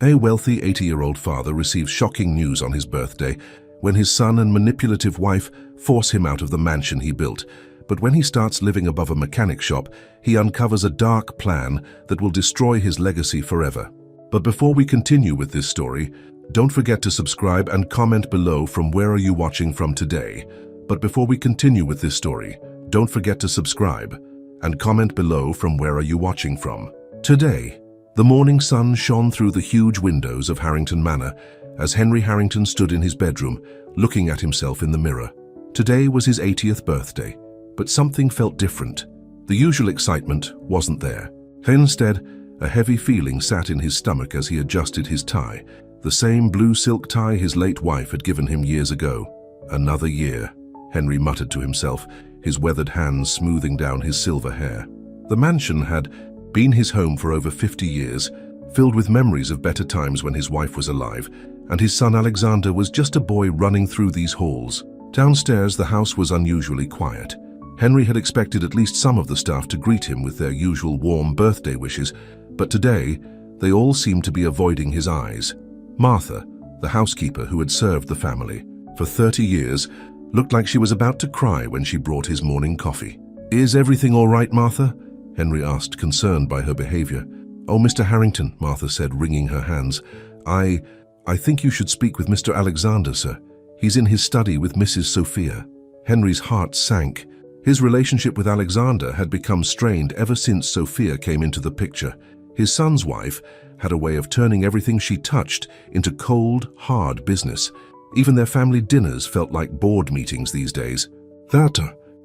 A wealthy 80-year-old father receives shocking news on his birthday when his son and manipulative wife force him out of the mansion he built. But when he starts living above a mechanic shop, he uncovers a dark plan that will destroy his legacy forever. But before we continue with this story, don't forget to subscribe and comment below from where are you watching from today. But before we continue with this story, don't forget to subscribe and comment below from where are you watching from today. The morning sun shone through the huge windows of Harrington Manor as Henry Harrington stood in his bedroom, looking at himself in the mirror. Today was his 80th birthday, but something felt different. The usual excitement wasn't there. Instead, a heavy feeling sat in his stomach as he adjusted his tie, the same blue silk tie his late wife had given him years ago. Another year, Henry muttered to himself, his weathered hands smoothing down his silver hair. The mansion had been his home for over 50 years, filled with memories of better times when his wife was alive, and his son Alexander was just a boy running through these halls. Downstairs, the house was unusually quiet. Henry had expected at least some of the staff to greet him with their usual warm birthday wishes, but today, they all seemed to be avoiding his eyes. Martha, the housekeeper who had served the family for 30 years, looked like she was about to cry when she brought his morning coffee. "Is everything all right, Martha?" Henry asked, concerned by her behavior. "Oh, Mr. Harrington," Martha said, wringing her hands. I think you should speak with Mr. Alexander, sir. He's in his study with Mrs. Sophia." Henry's heart sank. His relationship with Alexander had become strained ever since Sophia came into the picture. His son's wife had a way of turning everything she touched into cold, hard business. Even their family dinners felt like board meetings these days.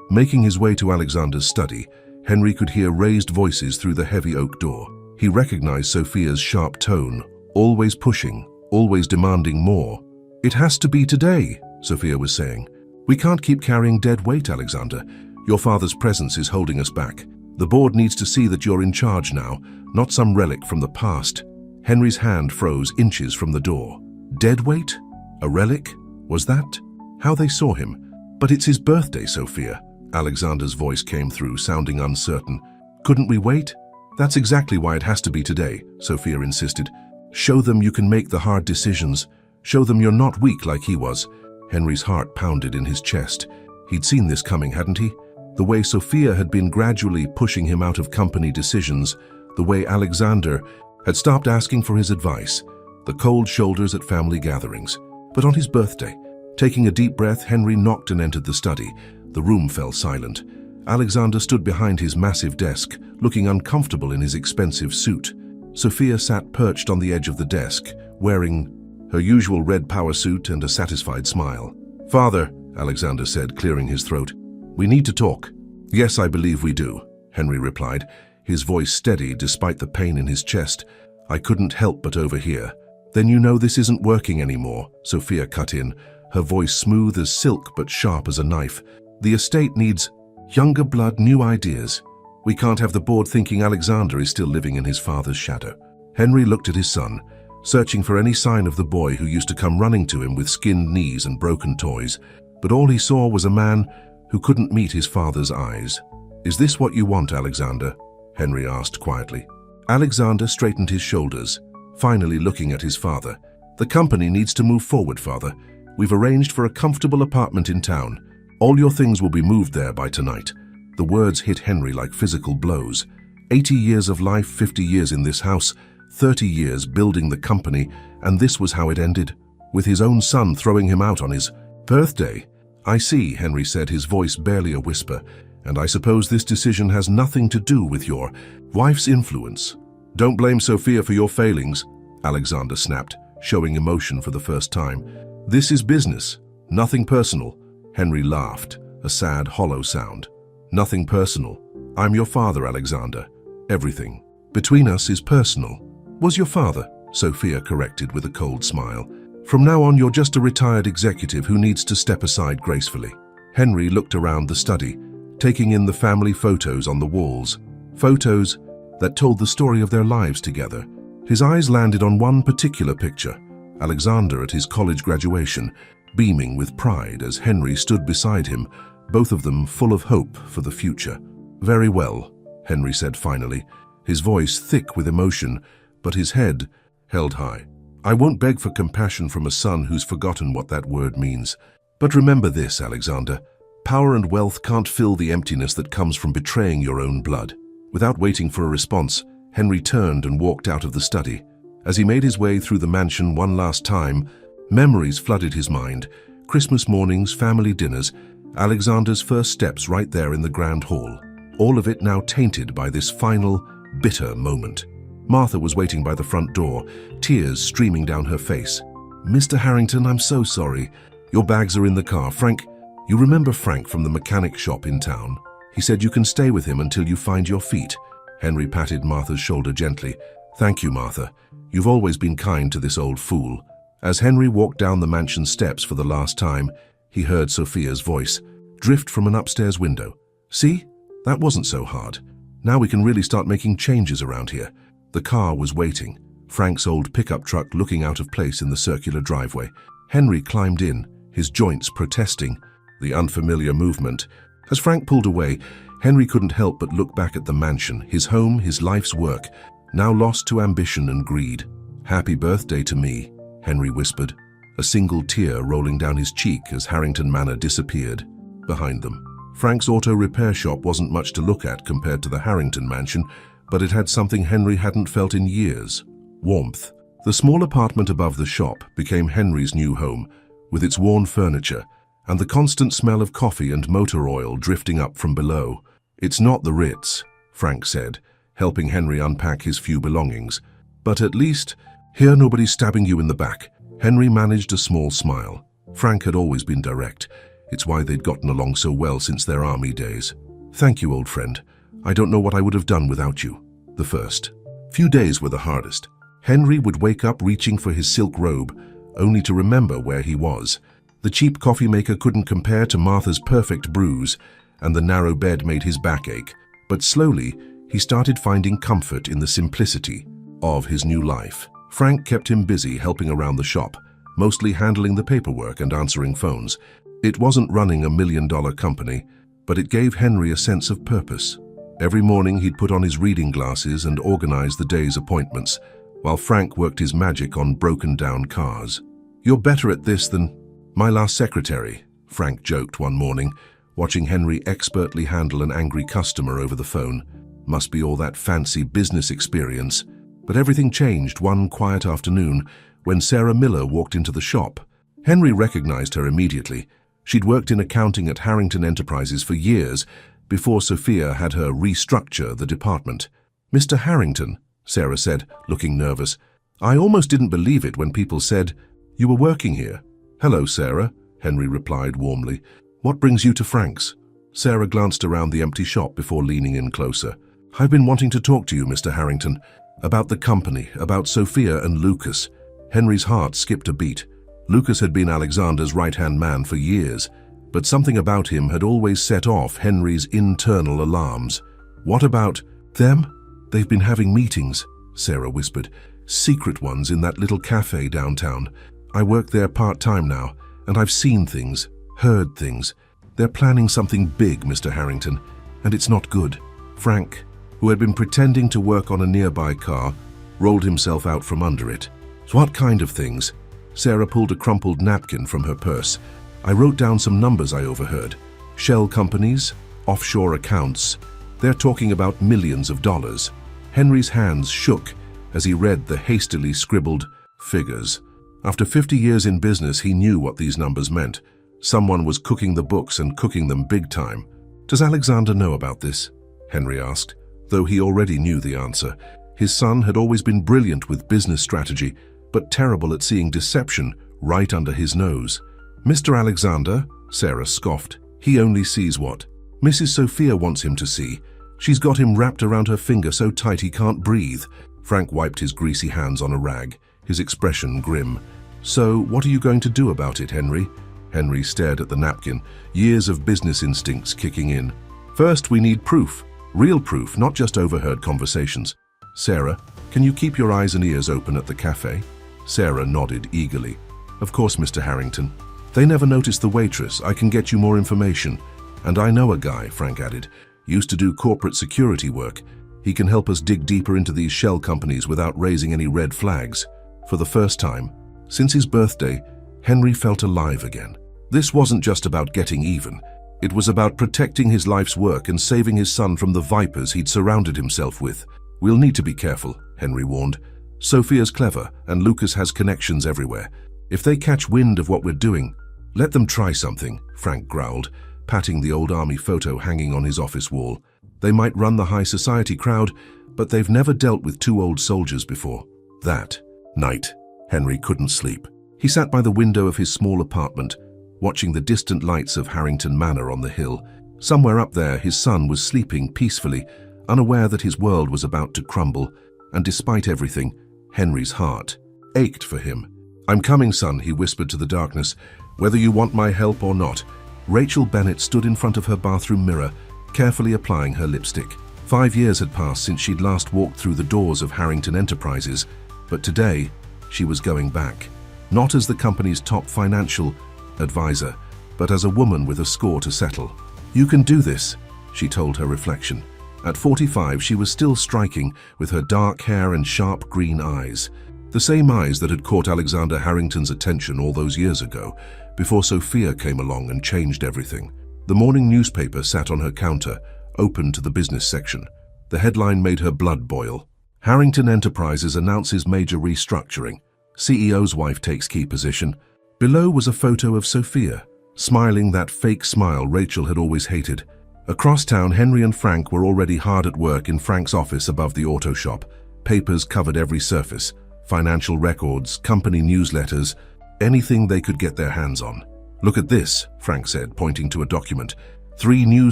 Making his way to Alexander's study, Henry could hear raised voices through the heavy oak door. He recognized Sophia's sharp tone, always pushing, always demanding more. "It has to be today," Sophia was saying. "We can't keep carrying dead weight, Alexander. Your father's presence is holding us back. The board needs to see that you're in charge now, not some relic from the past." Henry's hand froze inches from the door. Dead weight? A relic? Was that how they saw him? "But it's his birthday, Sophia." Alexander's voice came through, sounding uncertain. "Couldn't we wait?" "That's exactly why it has to be today," Sophia insisted. "Show them you can make the hard decisions. Show them you're not weak like he was." Henry's heart pounded in his chest. He'd seen this coming, hadn't he? The way Sophia had been gradually pushing him out of company decisions, the way Alexander had stopped asking for his advice, the cold shoulders at family gatherings. But on his birthday, taking a deep breath, Henry knocked and entered the study. The room fell silent. Alexander stood behind his massive desk, looking uncomfortable in his expensive suit. Sophia sat perched on the edge of the desk, wearing her usual red power suit and a satisfied smile. "Father," Alexander said, clearing his throat, "we need to talk." "Yes, I believe we do," Henry replied, his voice steady despite the pain in his chest. "I couldn't help but overhear." "Then you know this isn't working anymore," Sophia cut in, her voice smooth as silk but sharp as a knife. "The estate needs younger blood, new ideas. We can't have the board thinking Alexander is still living in his father's shadow." Henry looked at his son, searching for any sign of the boy who used to come running to him with skinned knees and broken toys. But all he saw was a man who couldn't meet his father's eyes. "Is this what you want, Alexander?" Henry asked quietly. Alexander straightened his shoulders, finally looking at his father. "The company needs to move forward, Father. We've arranged for a comfortable apartment in town. All your things will be moved there by tonight." The words hit Henry like physical blows. 80 years of life, 50 years in this house, 30 years building the company, and this was how it ended, with his own son throwing him out on his birthday. "I see," Henry said, his voice barely a whisper, "and I suppose this decision has nothing to do with your wife's influence." "Don't blame Sophia for your failings," Alexander snapped, showing emotion for the first time. "This is business, nothing personal." Henry laughed, a sad, hollow sound. "Nothing personal. I'm your father, Alexander. Everything between us is personal." "Was your father," Sophia corrected with a cold smile. "From now on, you're just a retired executive who needs to step aside gracefully." Henry looked around the study, taking in the family photos on the walls, photos that told the story of their lives together. His eyes landed on one particular picture, Alexander at his college graduation, beaming with pride as Henry stood beside him, both of them full of hope for the future. "Very well," Henry said finally, his voice thick with emotion, but his head held high. I won't beg for compassion from a son who's forgotten what that word means. But remember this, Alexander. Power and wealth can't fill the emptiness that comes from betraying your own blood. Without waiting for a response, Henry turned and walked out of the study. As he made his way through the mansion one last time, memories flooded his mind. Christmas mornings, family dinners, Alexander's first steps right there in the grand hall. All of it now tainted by this final, bitter moment. Martha was waiting by the front door, tears streaming down her face. "Mr. Harrington, I'm so sorry. Your bags are in the car. Frank, you remember Frank from the mechanic shop in town? He said you can stay with him until you find your feet." Henry patted Martha's shoulder gently. "Thank you, Martha. You've always been kind to this old fool." As Henry walked down the mansion steps for the last time, he heard Sophia's voice drift from an upstairs window. "See? That wasn't so hard. Now we can really start making changes around here." The car was waiting, Frank's old pickup truck looking out of place in the circular driveway. Henry climbed in, his joints protesting the unfamiliar movement. As Frank pulled away, Henry couldn't help but look back at the mansion, his home, his life's work, now lost to ambition and greed. "Happy birthday to me," Henry whispered, a single tear rolling down his cheek as Harrington Manor disappeared behind them. Frank's auto repair shop wasn't much to look at compared to the Harrington mansion, but it had something Henry hadn't felt in years: warmth. The small apartment above the shop became Henry's new home, with its worn furniture and the constant smell of coffee and motor oil drifting up from below. "It's not the Ritz," Frank said, helping Henry unpack his few belongings. "But at least, here nobody's stabbing you in the back." Henry managed a small smile. Frank had always been direct. It's why they'd gotten along so well since their army days. "Thank you, old friend. I don't know what I would have done without you." The first few days were the hardest. Henry would wake up reaching for his silk robe, only to remember where he was. The cheap coffee maker couldn't compare to Martha's perfect brews, and the narrow bed made his back ache. But slowly, he started finding comfort in the simplicity of his new life. Frank kept him busy helping around the shop, mostly handling the paperwork and answering phones. It wasn't running a $1 million company, but it gave Henry a sense of purpose. Every morning he'd put on his reading glasses and organize the day's appointments, while Frank worked his magic on broken-down cars. "You're better at this than my last secretary," Frank joked one morning, watching Henry expertly handle an angry customer over the phone. Must be all that fancy business experience. But everything changed one quiet afternoon when Sarah Miller walked into the shop. Henry recognized her immediately. She'd worked in accounting at Harrington Enterprises for years before Sophia had her restructure the department. "Mr. Harrington," Sarah said, looking nervous. "I almost didn't believe it when people said you were working here." "Hello, Sarah," Henry replied warmly. "What brings you to Frank's?" Sarah glanced around the empty shop before leaning in closer. "I've been wanting to talk to you, Mr. Harrington, about the company, about Sophia and Lucas." Henry's heart skipped a beat. Lucas had been Alexander's right-hand man for years, but something about him had always set off Henry's internal alarms. "What about them?" "They've been having meetings," Sarah whispered. "Secret ones in that little cafe downtown. I work there part-time now, and I've seen things, heard things. They're planning something big, Mr. Harrington, and it's not good." Frank, who had been pretending to work on a nearby car, rolled himself out from under it. "What kind of things?" Sarah pulled a crumpled napkin from her purse. "I wrote down some numbers I overheard. Shell companies, offshore accounts. They're talking about millions of dollars." Henry's hands shook as he read the hastily scribbled figures. After 50 years in business, he knew what these numbers meant. Someone was cooking the books and cooking them big time. "Does Alexander know about this?" Henry asked, though he already knew the answer. His son had always been brilliant with business strategy, but terrible at seeing deception right under his nose. "Mr. Alexander," Sarah scoffed, "he only sees what Mrs. Sophia wants him to see. She's got him wrapped around her finger so tight he can't breathe." Frank wiped his greasy hands on a rag, his expression grim. "So what are you going to do about it, Henry?" Henry stared at the napkin, years of business instincts kicking in. "First, we need proof. Real proof, not just overheard conversations. Sarah, can you keep your eyes and ears open at the cafe?" Sarah nodded eagerly. "Of course, Mr. Harrington. They never noticed the waitress. I can get you more information. And I know a guy," Frank added, "used to do corporate security work. He can help us dig deeper into these shell companies without raising any red flags." For the first time, since his birthday, Henry felt alive again. This wasn't just about getting even. It was about protecting his life's work and saving his son from the vipers he'd surrounded himself with. "We'll need to be careful," Henry warned. "Sophia's clever, and Lucas has connections everywhere. If they catch wind of what we're doing, let them try something," Frank growled, patting the old army photo hanging on his office wall. "They might run the high society crowd, but they've never dealt with two old soldiers before." That night, Henry couldn't sleep. He sat by the window of his small apartment, watching the distant lights of Harrington Manor on the hill. Somewhere up there, his son was sleeping peacefully, unaware that his world was about to crumble, and despite everything, Henry's heart ached for him. "I'm coming, son," he whispered to the darkness, "whether you want my help or not." Rachel Bennett stood in front of her bathroom mirror, carefully applying her lipstick. 5 years had passed since she'd last walked through the doors of Harrington Enterprises, but today she was going back. Not as the company's top financial advisor, but as a woman with a score to settle. "You can do this," she told her reflection. At 45, she was still striking with her dark hair and sharp green eyes. The same eyes that had caught Alexander Harrington's attention all those years ago, before Sophia came along and changed everything. The morning newspaper sat on her counter, open to the business section. The headline made her blood boil. "Harrington Enterprises announces major restructuring. CEO's wife takes key position." Below was a photo of Sophia, smiling that fake smile Rachel had always hated. Across town, Henry and Frank were already hard at work in Frank's office above the auto shop. Papers covered every surface. Financial records, company newsletters, anything they could get their hands on. "Look at this," Frank said, pointing to a document. 3 new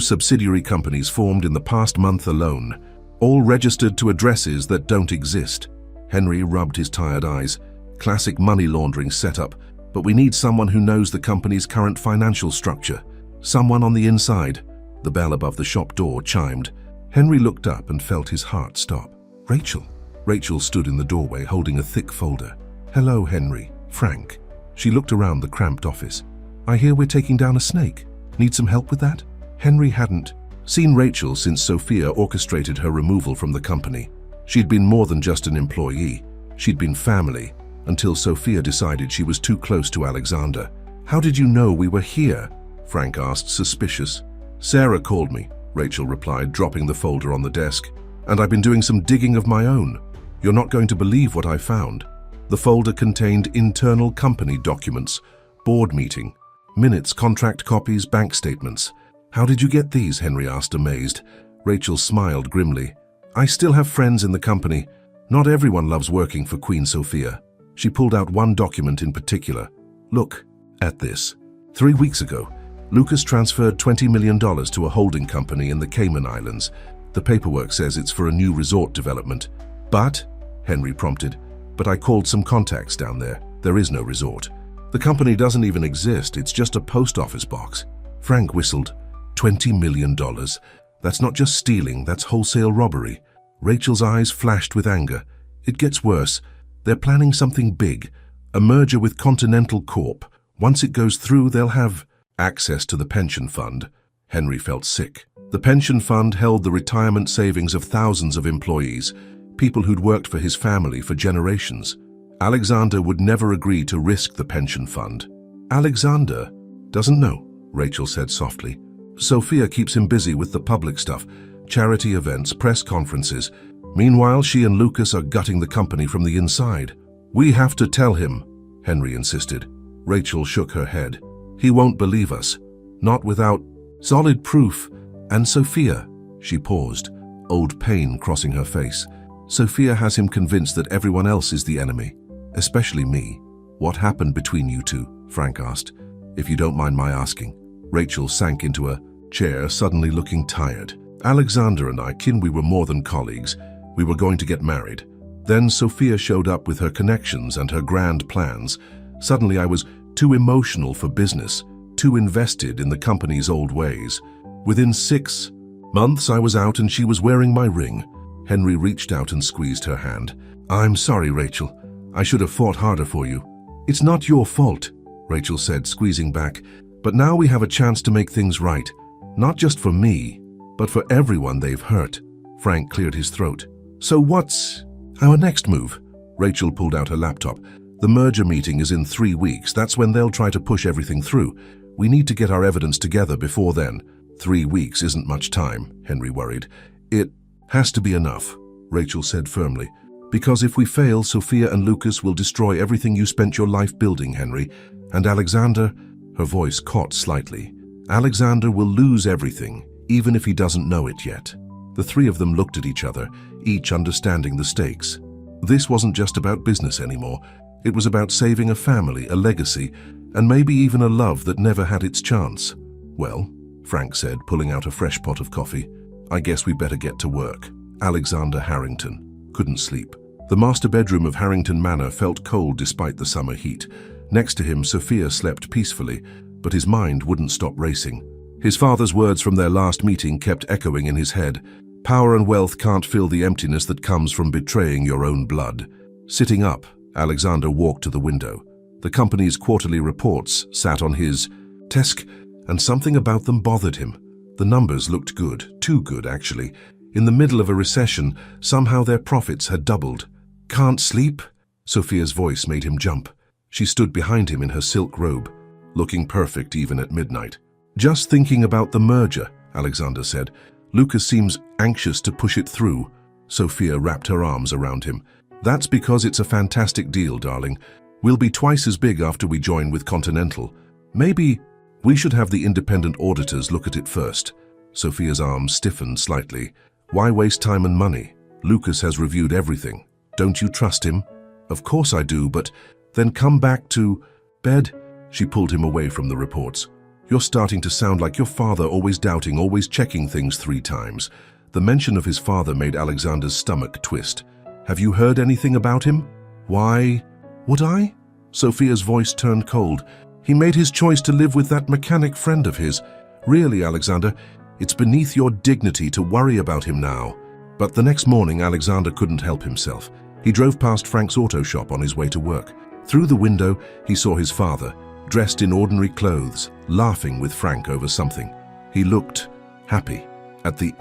subsidiary companies formed in the past month alone, all registered to addresses that don't exist. Henry rubbed his tired eyes. "Classic money laundering setup, but we need someone who knows the company's current financial structure. Someone on the inside." The bell above the shop door chimed. Henry looked up and felt his heart stop. "Rachel." Rachel stood in the doorway holding a thick folder. "Hello, Henry." "Frank." She looked around the cramped office. "I hear we're taking down a snake. Need some help with that?" Henry hadn't seen Rachel since Sophia orchestrated her removal from the company. She'd been more than just an employee. She'd been family, until Sophia decided she was too close to Alexander. "How did you know we were here?" Frank asked, suspicious. "Sarah called me," Rachel replied, dropping the folder on the desk. "And I've been doing some digging of my own. You're not going to believe what I found." The folder contained internal company documents, board meeting, minutes, contract copies, bank statements. "How did you get these?" Henry asked, amazed. Rachel smiled grimly. "I still have friends in the company. Not everyone loves working for Queen Sophia." She pulled out one document in particular. "Look at this. 3 weeks ago, Lucas transferred $20 million to a holding company in the Cayman Islands. The paperwork says it's for a new resort development." "But," Henry prompted, "but I called some contacts down there. There is no resort. The company doesn't even exist. It's just a post office box." Frank whistled. $20 million. That's not just stealing, that's wholesale robbery. Rachel's eyes flashed with anger. "It gets worse. They're planning something big, a merger with Continental Corp. Once it goes through, they'll have access to the pension fund." Henry felt sick. The pension fund held the retirement savings of thousands of employees, people who'd worked for his family for generations. Alexander would never agree to risk the pension fund. "Alexander doesn't know," Rachel said softly. "Sophia keeps him busy with the public stuff, charity events, press conferences. Meanwhile, she and Lucas are gutting the company from the inside." "We have to tell him," Henry insisted. Rachel shook her head. "He won't believe us. Not without solid proof. And Sophia," she paused, old pain crossing her face. "Sophia has him convinced that everyone else is the enemy, especially me." "What happened between you two?" Frank asked. "If you don't mind my asking." Rachel sank into a chair, suddenly looking tired. "Alexander and I, we were more than colleagues. We were going to get married. Then Sophia showed up with her connections and her grand plans. Suddenly I was too emotional for business, too invested in the company's old ways. Within 6 months I was out and she was wearing my ring." Henry reached out and squeezed her hand. "I'm sorry, Rachel. I should have fought harder for you." "It's not your fault," Rachel said, squeezing back. "But now we have a chance to make things right. Not just for me, but for everyone they've hurt." Frank cleared his throat. "So what's our next move?" Rachel pulled out her laptop. The merger meeting is in 3 weeks. That's when they'll try to push everything through. We need to get our evidence together before then. 3 weeks isn't much time, Henry worried. It has to be enough, Rachel said firmly. Because if we fail, Sophia and Lucas will destroy everything you spent your life building, Henry. And Alexander, her voice caught slightly. Alexander will lose everything, even if he doesn't know it yet. The three of them looked at each other, each understanding the stakes. This wasn't just about business anymore. It was about saving a family, a legacy, and maybe even a love that never had its chance. Well, Frank said, pulling out a fresh pot of coffee, I guess we better get to work. Alexander Harrington couldn't sleep. The master bedroom of Harrington Manor felt cold despite the summer heat. Next to him, Sophia slept peacefully, but his mind wouldn't stop racing. His father's words from their last meeting kept echoing in his head. Power and wealth can't fill the emptiness that comes from betraying your own blood. Sitting up, Alexander walked to the window. The company's quarterly reports sat on his desk, and something about them bothered him. The numbers looked good, too good actually. In the middle of a recession, somehow their profits had doubled. Can't sleep? Sophia's voice made him jump. She stood behind him in her silk robe, looking perfect even at midnight. Just thinking about the merger, Alexander said. Lucas seems anxious to push it through. Sophia wrapped her arms around him. That's because it's a fantastic deal, darling. We'll be twice as big after we join with Continental. Maybe we should have the independent auditors look at it first. Sophia's arms stiffened slightly. Why waste time and money? Lucas has reviewed everything. Don't you trust him? Of course I do, but then come back to bed. She pulled him away from the reports. You're starting to sound like your father, always doubting, always checking things 3 times. The mention of his father made Alexander's stomach twist. Have you heard anything about him? Why would I? Sophia's voice turned cold. He made his choice to live with that mechanic friend of his. Really, Alexander, it's beneath your dignity to worry about him now. But the next morning, Alexander couldn't help himself. He drove past Frank's auto shop on his way to work. Through the window, he saw his father, dressed in ordinary clothes, laughing with Frank over something. He looked happy. At the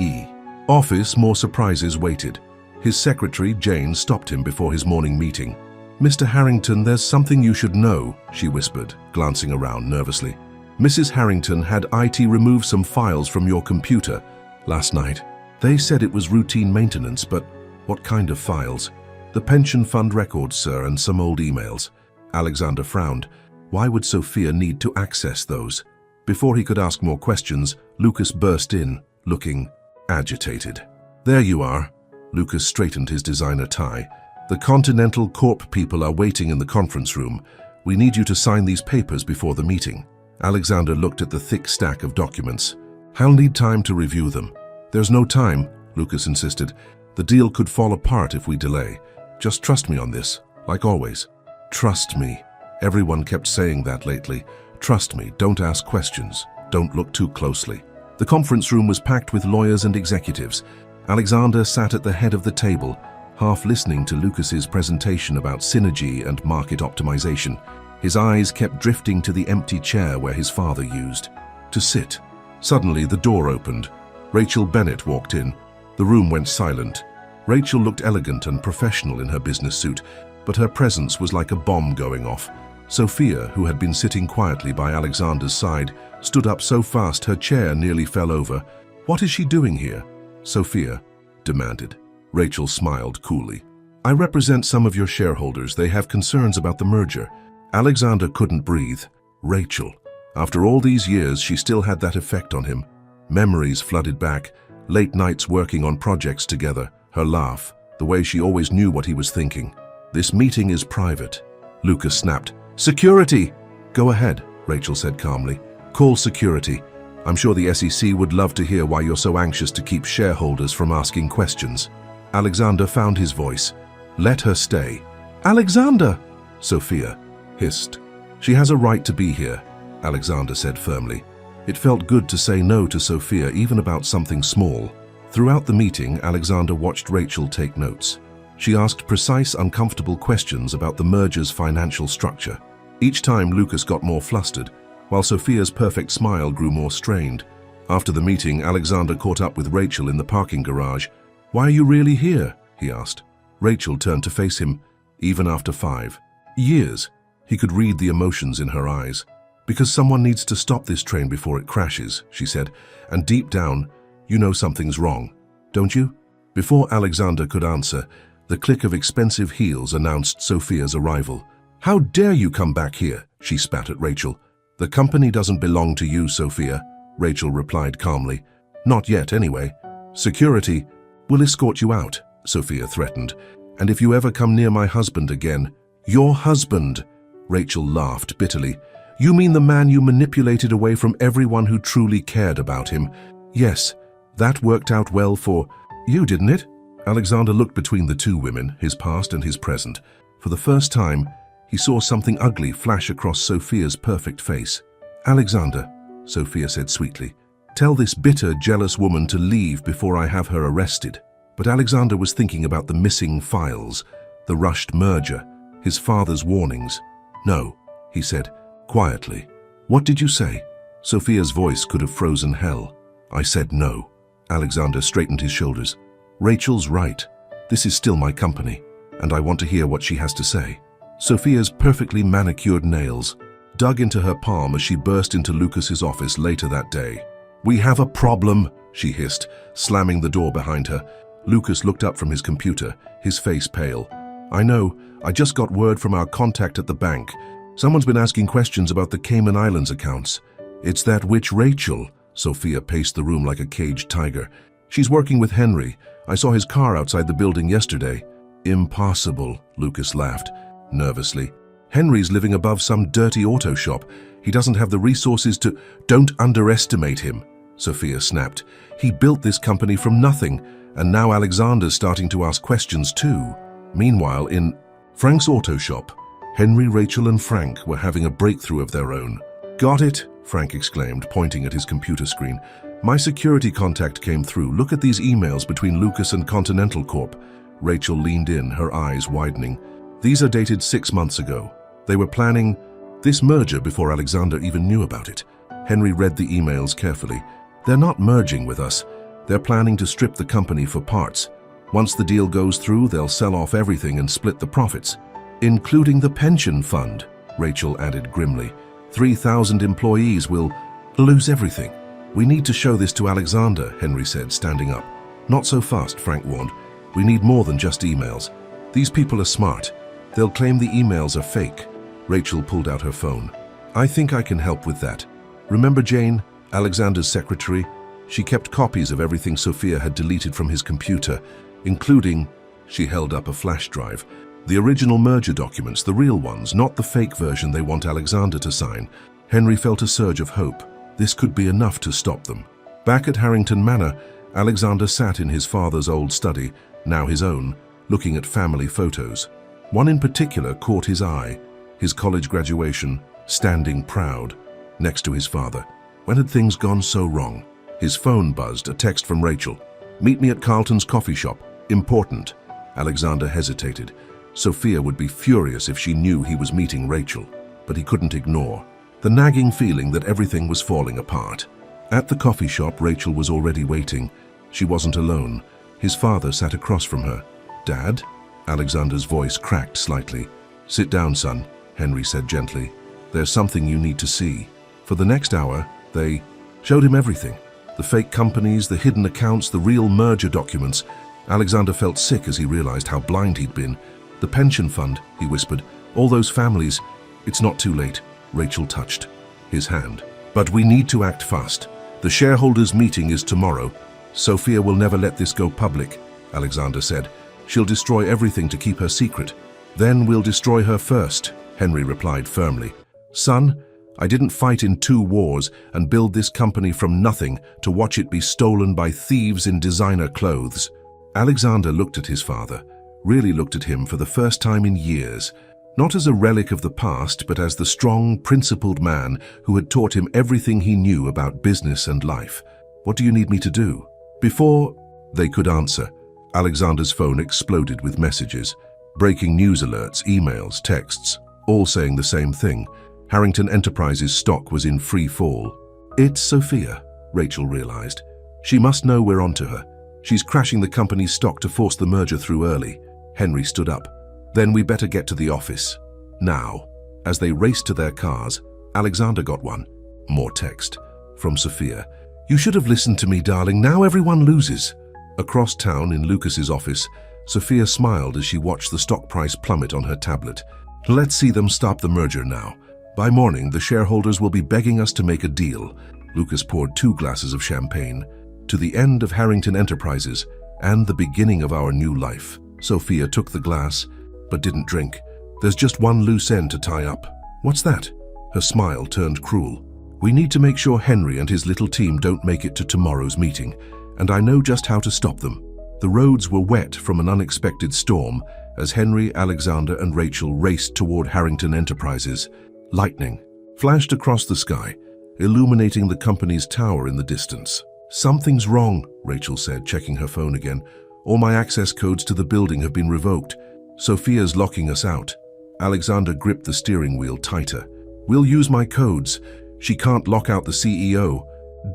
office, more surprises waited. His secretary, Jane, stopped him before his morning meeting. Mr. Harrington, there's something you should know, she whispered, glancing around nervously. Mrs. Harrington had IT remove some files from your computer last night. They said it was routine maintenance, but what kind of files? The pension fund records, sir, and some old emails. Alexander frowned. Why would Sophia need to access those? Before he could ask more questions, Lucas burst in, looking agitated. There you are. Lucas straightened his designer tie. The Continental Corp people are waiting in the conference room. We need you to sign these papers before the meeting. Alexander looked at the thick stack of documents. I'll need time to review them. There's no time, Lucas insisted. The deal could fall apart if we delay. Just trust me on this, like always. Trust me. Everyone kept saying that lately. Trust me, don't ask questions. Don't look too closely. The conference room was packed with lawyers and executives. Alexander sat at the head of the table, half listening to Lucas's presentation about synergy and market optimization. His eyes kept drifting to the empty chair where his father used to sit. Suddenly, the door opened. Rachel Bennett walked in. The room went silent. Rachel looked elegant and professional in her business suit, but her presence was like a bomb going off. Sophia, who had been sitting quietly by Alexander's side, stood up so fast her chair nearly fell over. What is she doing here? Sophia demanded. Rachel smiled coolly. I represent some of your shareholders. They have concerns about the merger. Alexander couldn't breathe. Rachel. After all these years, she still had that effect on him. Memories flooded back, late nights working on projects together, her laugh, the way she always knew what he was thinking. This meeting is private. Lucas snapped. Security! Go ahead, Rachel said calmly. Call security. I'm sure the SEC would love to hear why you're so anxious to keep shareholders from asking questions. Alexander found his voice. Let her stay. Alexander! Sophia hissed. She has a right to be here, Alexander said firmly. It felt good to say no to Sophia, even about something small. Throughout the meeting, Alexander watched Rachel take notes. She asked precise, uncomfortable questions about the merger's financial structure. Each time, Lucas got more flustered, while Sophia's perfect smile grew more strained. After the meeting, Alexander caught up with Rachel in the parking garage. Why are you really here? He asked. Rachel turned to face him. even after 5 years. He could read the emotions in her eyes. "Because someone needs to stop this train before it crashes," she said, "and deep down, you know something's wrong, don't you?" Before Alexander could answer, the click of expensive heels announced Sophia's arrival. "How dare you come back here?" she spat at Rachel. "The company doesn't belong to you, Sophia," Rachel replied calmly. "Not yet, anyway. Security will escort you out," Sophia threatened. "And if you ever come near my husband again—" "Your husband?" Rachel laughed bitterly. "You mean the man you manipulated away from everyone who truly cared about him? Yes, that worked out well for you, didn't it?" Alexander looked between the two women, his past and his present. For the first time, he saw something ugly flash across Sophia's perfect face. "Alexander," Sophia said sweetly, "tell this bitter, jealous woman to leave before I have her arrested." But Alexander was thinking about the missing files, the rushed merger, his father's warnings. "No," he said, quietly. "What did you say?" Sophia's voice could have frozen hell. "I said no." Alexander straightened his shoulders. "Rachel's right. This is still my company, and I want to hear what she has to say." Sophia's perfectly manicured nails dug into her palm as she burst into Lucas's office later that day. "We have a problem," she hissed, slamming the door behind her. Lucas looked up from his computer, his face pale. "I know. I just got word from our contact at the bank. Someone's been asking questions about the Cayman Islands accounts." "It's that witch Rachel." Sophia paced the room like a caged tiger. "She's working with Henry. I saw his car outside the building yesterday." "Impossible," Lucas laughed, nervously. "Henry's living above some dirty auto shop. He doesn't have the resources to—" "Don't underestimate him," Sophia snapped. "He built this company from nothing, and now Alexander's starting to ask questions too." Meanwhile, in Frank's auto shop, Henry, Rachel, and Frank were having a breakthrough of their own. "Got it," Frank exclaimed, pointing at his computer screen. "My security contact came through. Look at these emails between Lucas and Continental Corp." Rachel leaned in, her eyes widening. "These are dated 6 months ago. They were planning this merger before Alexander even knew about it." Henry read the emails carefully. "They're not merging with us. They're planning to strip the company for parts. Once the deal goes through, they'll sell off everything and split the profits. Including the pension fund," Rachel added grimly. 3,000 employees will lose everything. "We need to show this to Alexander," Henry said, standing up. "Not so fast," Frank warned. "We need more than just emails. These people are smart. They'll claim the emails are fake." Rachel pulled out her phone. "I think I can help with that. Remember Jane, Alexander's secretary? She kept copies of everything Sophia had deleted from his computer, including—" she held up a flash drive. "The original merger documents, the real ones, not the fake version they want Alexander to sign." Henry felt a surge of hope. This could be enough to stop them. Back at Harrington Manor, Alexander sat in his father's old study, now his own, looking at family photos. One in particular caught his eye, his college graduation, standing proud, next to his father. When had things gone so wrong? His phone buzzed, a text from Rachel. "Meet me at Carlton's coffee shop. Important." Alexander hesitated. Sophia would be furious if she knew he was meeting Rachel, but he couldn't ignore the nagging feeling that everything was falling apart. At the coffee shop, Rachel was already waiting. She wasn't alone. His father sat across from her. "Dad?" Alexander's voice cracked slightly. "Sit down, son," Henry said gently. "There's something you need to see." For the next hour, they showed him everything. The fake companies, the hidden accounts, the real merger documents. Alexander felt sick as he realized how blind he'd been. "The pension fund," he whispered. "All those families." "It's not too late," Rachel touched his hand. "But we need to act fast. The shareholders' meeting is tomorrow." "Sophia will never let this go public," Alexander said. "She'll destroy everything to keep her secret." "Then we'll destroy her first," Henry replied firmly. "Son, I didn't fight in 2 wars and build this company from nothing to watch it be stolen by thieves in designer clothes." Alexander looked at his father, really looked at him for the first time in years, not as a relic of the past, but as the strong, principled man who had taught him everything he knew about business and life. "What do you need me to do?" Before they could answer, Alexander's phone exploded with messages. Breaking news alerts, emails, texts, all saying the same thing. Harrington Enterprises' stock was in free fall. "It's Sophia," Rachel realized. "She must know we're onto her. She's crashing the company's stock to force the merger through early." Henry stood up. Then we better get to the office. Now. As they raced to their cars, Alexander got one. More text. From Sophia. You should have listened to me, darling. Now everyone loses. Across town in Lucas's office, Sophia smiled as she watched the stock price plummet on her tablet. Let's see them stop the merger now. By morning, the shareholders will be begging us to make a deal. Lucas poured 2 glasses of champagne. To the end of Harrington Enterprises and the beginning of our new life. Sophia took the glass, but didn't drink. There's just one loose end to tie up. What's that? Her smile turned cruel. We need to make sure Henry and his little team don't make it to tomorrow's meeting, and I know just how to stop them. The roads were wet from an unexpected storm as Henry, Alexander, and Rachel raced toward Harrington Enterprises. Lightning flashed across the sky, illuminating the company's tower in the distance. Something's wrong, Rachel said, checking her phone again. All my access codes to the building have been revoked. Sophia's locking us out. Alexander gripped the steering wheel tighter. We'll use my codes. She can't lock out the CEO.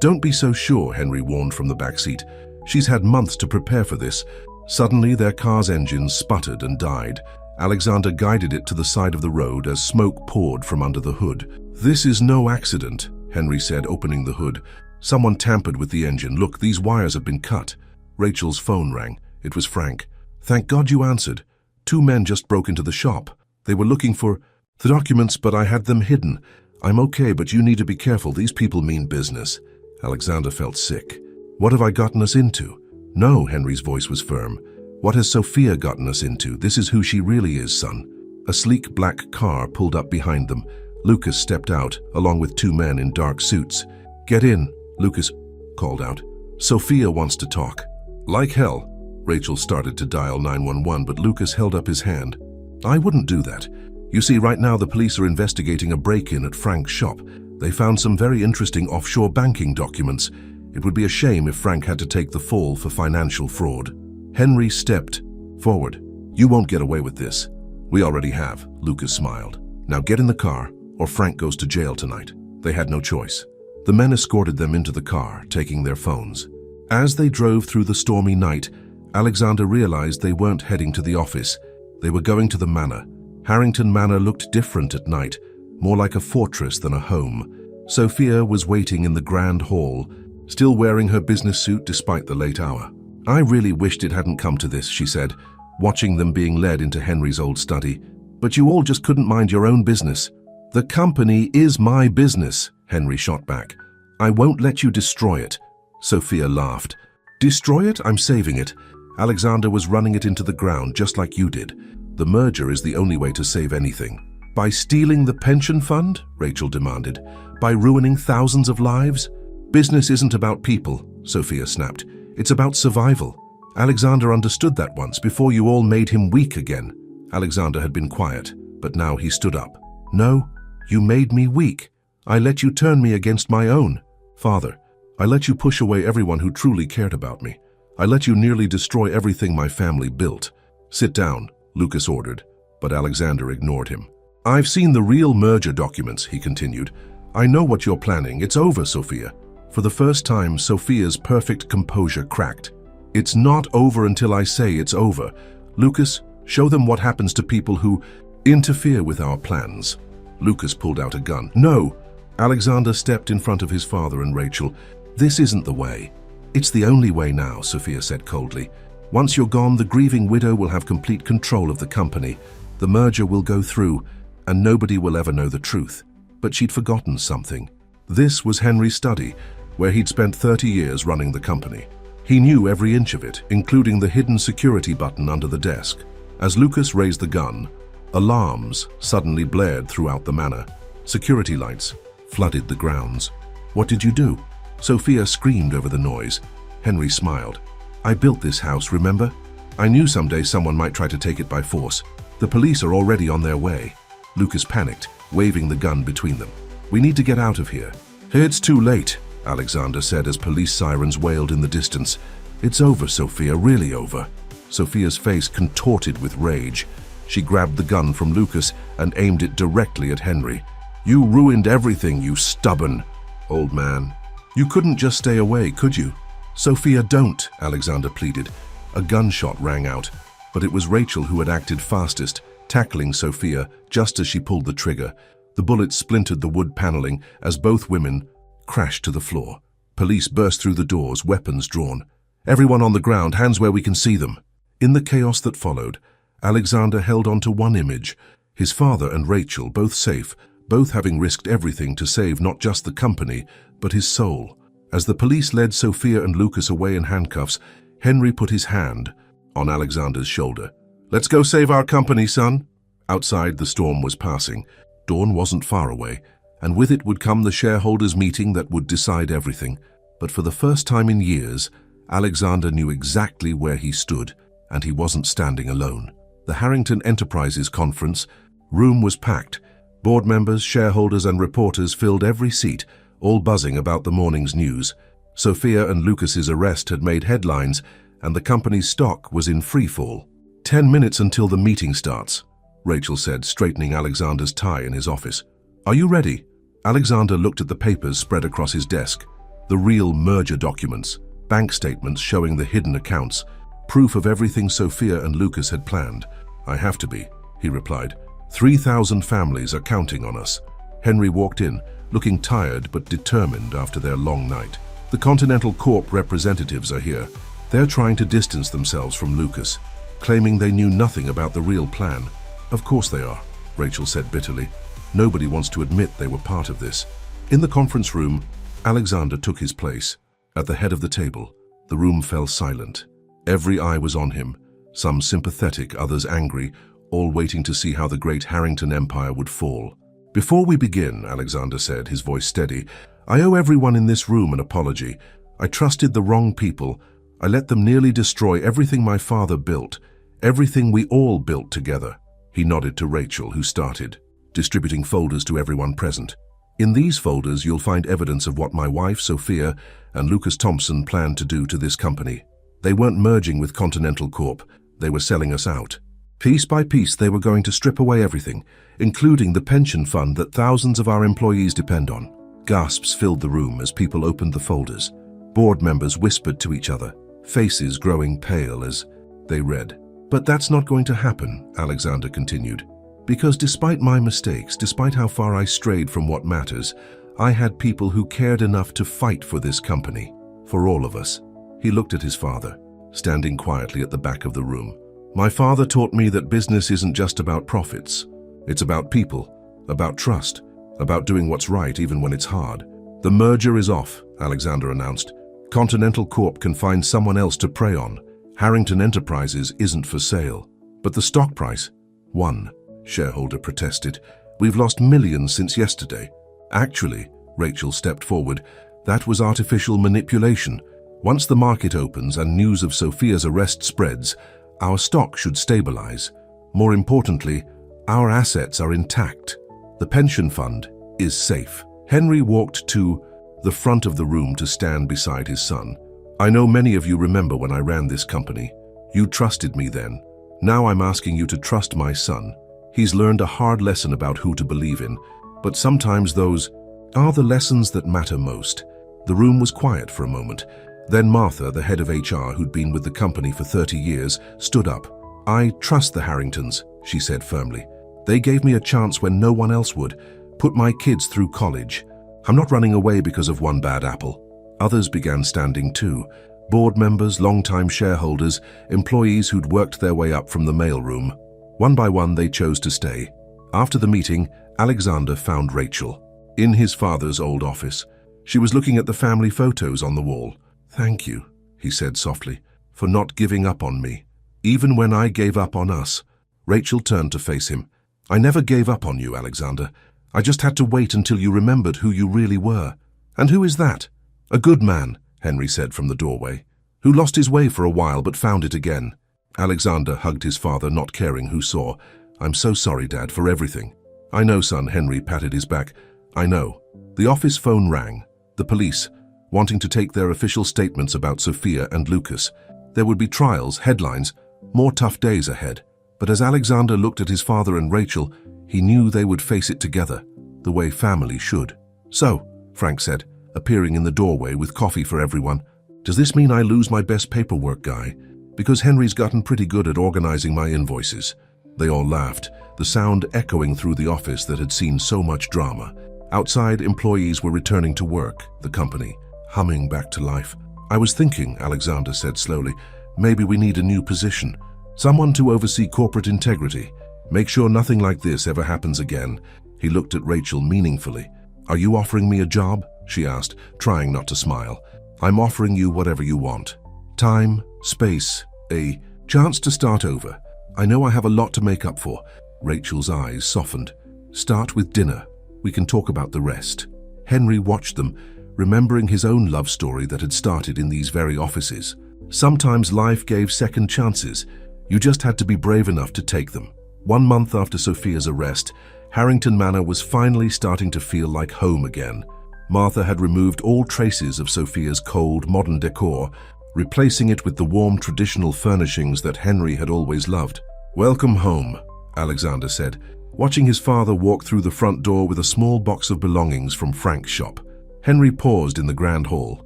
Don't be so sure, Henry warned from the backseat. She's had months to prepare for this. Suddenly, their car's engines sputtered and died. Alexander guided it to the side of the road as smoke poured from under the hood. This is no accident, Henry said, opening the hood. Someone tampered with the engine. Look, these wires have been cut. Rachel's phone rang. It was Frank. Thank God you answered. 2 men just broke into the shop. They were looking for the documents, but I had them hidden. I'm okay, but you need to be careful. These people mean business. Alexander felt sick. What have I gotten us into? No, Henry's voice was firm. What has Sophia gotten us into? This is who she really is, son. A sleek black car pulled up behind them. Lucas stepped out, along with 2 men in dark suits. Get in, Lucas called out. Sophia wants to talk. Like hell. Rachel started to dial 911, but Lucas held up his hand. I wouldn't do that. You see, right now the police are investigating a break-in at Frank's shop. They found some very interesting offshore banking documents. It would be a shame if Frank had to take the fall for financial fraud. Henry stepped forward. You won't get away with this. We already have, Lucas smiled. Now get in the car, or Frank goes to jail tonight. They had no choice. The men escorted them into the car, taking their phones. As they drove through the stormy night, Alexander realized they weren't heading to the office. They were going to the manor. Harrington Manor looked different at night, more like a fortress than a home. Sophia was waiting in the grand hall, still wearing her business suit despite the late hour. I really wished it hadn't come to this, she said, watching them being led into Henry's old study. But you all just couldn't mind your own business. The company is my business, Henry shot back. I won't let you destroy it. Sophia laughed. Destroy it? I'm saving it. Alexander was running it into the ground just like you did. The merger is the only way to save anything. By stealing the pension fund? Rachel demanded. By ruining thousands of lives? Business isn't about people, Sophia snapped. It's about survival. Alexander understood that once, before you all made him weak again. Alexander had been quiet, but now he stood up. No, you made me weak. I let you turn me against my own. Father, I let you push away everyone who truly cared about me. I let you nearly destroy everything my family built. Sit down, Lucas ordered, but Alexander ignored him. I've seen the real merger documents, he continued. I know what you're planning. It's over, Sophia. For the first time, Sophia's perfect composure cracked. It's not over until I say it's over. Lucas, show them what happens to people who interfere with our plans. Lucas pulled out a gun. No! Alexander stepped in front of his father and Rachel. This isn't the way. It's the only way now, Sophia said coldly. Once you're gone, the grieving widow will have complete control of the company. The merger will go through, and nobody will ever know the truth. But she'd forgotten something. This was Henry's study, where he'd spent 30 years running the company. He knew every inch of it, including the hidden security button under the desk. As Lucas raised the gun, alarms suddenly blared throughout the manor. Security lights flooded the grounds. What did you do? Sophia screamed over the noise. Henry smiled. I built this house, remember? I knew someday someone might try to take it by force. The police are already on their way. Lucas panicked, waving the gun between them. We need to get out of here. It's too late, Alexander said as police sirens wailed in the distance. It's over, Sophia, really over. Sophia's face contorted with rage. She grabbed the gun from Lucas and aimed it directly at Henry. You ruined everything, you stubborn old man. You couldn't just stay away, could you? Sophia, don't, Alexander pleaded. A gunshot rang out. But it was Rachel who had acted fastest, tackling Sophia just as she pulled the trigger. The bullet splintered the wood paneling as both women crashed to the floor. Police burst through the doors, weapons drawn. "Everyone on the ground, hands where we can see them." In the chaos that followed, Alexander held on to one image: his father and Rachel, both safe, both having risked everything to save not just the company, but his soul. As the police led Sophia and Lucas away in handcuffs, Henry put his hand on Alexander's shoulder. "Let's go save our company, son." Outside, the storm was passing. Dawn wasn't far away, and with it would come the shareholders' meeting that would decide everything. But for the first time in years, Alexander knew exactly where he stood, and he wasn't standing alone. The Harrington Enterprises conference room was packed. Board members, shareholders, and reporters filled every seat, all buzzing about the morning's news. Sophia and Lucas's arrest had made headlines, and the company's stock was in free fall. 10 minutes until the meeting starts," Rachel said, straightening Alexander's tie in his office. "Are you ready?" Alexander looked at the papers spread across his desk. The real merger documents, bank statements showing the hidden accounts, proof of everything Sophia and Lucas had planned. "I have to be," he replied. 3,000 families are counting on us." Henry walked in, looking tired but determined after their long night. "The Continental Corp representatives are here. They're trying to distance themselves from Lucas, claiming they knew nothing about the real plan." "Of course they are," Rachel said bitterly. "Nobody wants to admit they were part of this." In the conference room, Alexander took his place. At the head of the table, the room fell silent. Every eye was on him, some sympathetic, others angry, all waiting to see how the great Harrington Empire would fall. "Before we begin," Alexander said, his voice steady, "I owe everyone in this room an apology. I trusted the wrong people. I let them nearly destroy everything my father built, everything we all built together." He nodded to Rachel, who started distributing folders to everyone present. "In these folders, you'll find evidence of what my wife, Sophia, and Lucas Thompson planned to do to this company. They weren't merging with Continental Corp. They were selling us out. Piece by piece, they were going to strip away everything, including the pension fund that thousands of our employees depend on." Gasps filled the room as people opened the folders. Board members whispered to each other, faces growing pale as they read. "But that's not going to happen," Alexander continued. "Because despite my mistakes, despite how far I strayed from what matters, I had people who cared enough to fight for this company, for all of us." He looked at his father, standing quietly at the back of the room. "My father taught me that business isn't just about profits. It's about people, about trust, about doing what's right even when it's hard." "The merger is off," Alexander announced. "Continental Corp can find someone else to prey on. Harrington Enterprises isn't for sale." "But the stock price?" "One," shareholder protested. "We've lost millions since yesterday." "Actually," Rachel stepped forward, "that was artificial manipulation. Once the market opens and news of Sophia's arrest spreads, our stock should stabilize. More importantly, our assets are intact. The pension fund is safe." Henry walked to the front of the room to stand beside his son. "I know many of you remember when I ran this company. You trusted me then. Now I'm asking you to trust my son. He's learned a hard lesson about who to believe in, but sometimes those are the lessons that matter most." The room was quiet for a moment. Then Martha, the head of HR, who'd been with the company for 30 years, stood up. "I trust the Harringtons," she said firmly. "They gave me a chance when no one else would, put my kids through college. I'm not running away because of one bad apple." Others began standing too. Board members, long-time shareholders, employees who'd worked their way up from the mailroom. One by one, they chose to stay. After the meeting, Alexander found Rachel in his father's old office. She was looking at the family photos on the wall. "Thank you," he said softly, "for not giving up on me, even when I gave up on us." Rachel turned to face him. "I never gave up on you, Alexander. I just had to wait until you remembered who you really were." "And who is that?" "A good man," Henry said from the doorway, "who lost his way for a while but found it again." Alexander hugged his father, not caring who saw. "I'm so sorry, Dad, for everything." "I know, son," Henry patted his back. "I know." The office phone rang. The police, wanting to take their official statements about Sophia and Lucas. There would be trials, headlines, more tough days ahead. But as Alexander looked at his father and Rachel, he knew they would face it together, the way family should. "So," Frank said, appearing in the doorway with coffee for everyone, "does this mean I lose my best paperwork guy?" Because Henry's gotten pretty good at organizing my invoices." They all laughed, the sound echoing through the office that had seen so much drama. Outside, employees were returning to work, the company humming back to life. "I was thinking," Alexander said slowly, "maybe we need a new position. Someone to oversee corporate integrity. Make sure nothing like this ever happens again." He looked at Rachel meaningfully. "Are you offering me a job?" she asked, trying not to smile. "I'm offering you whatever you want. Time, space, a chance to start over. I know I have a lot to make up for." Rachel's eyes softened. "Start with dinner. We can talk about the rest." Henry watched them, remembering his own love story that had started in these very offices. Sometimes life gave second chances. You just had to be brave enough to take them. 1 month after Sophia's arrest, Harrington Manor was finally starting to feel like home again. Martha had removed all traces of Sophia's cold, modern decor, replacing it with the warm, traditional furnishings that Henry had always loved. "Welcome home," Alexander said, watching his father walk through the front door with a small box of belongings from Frank's shop. Henry paused in the grand hall,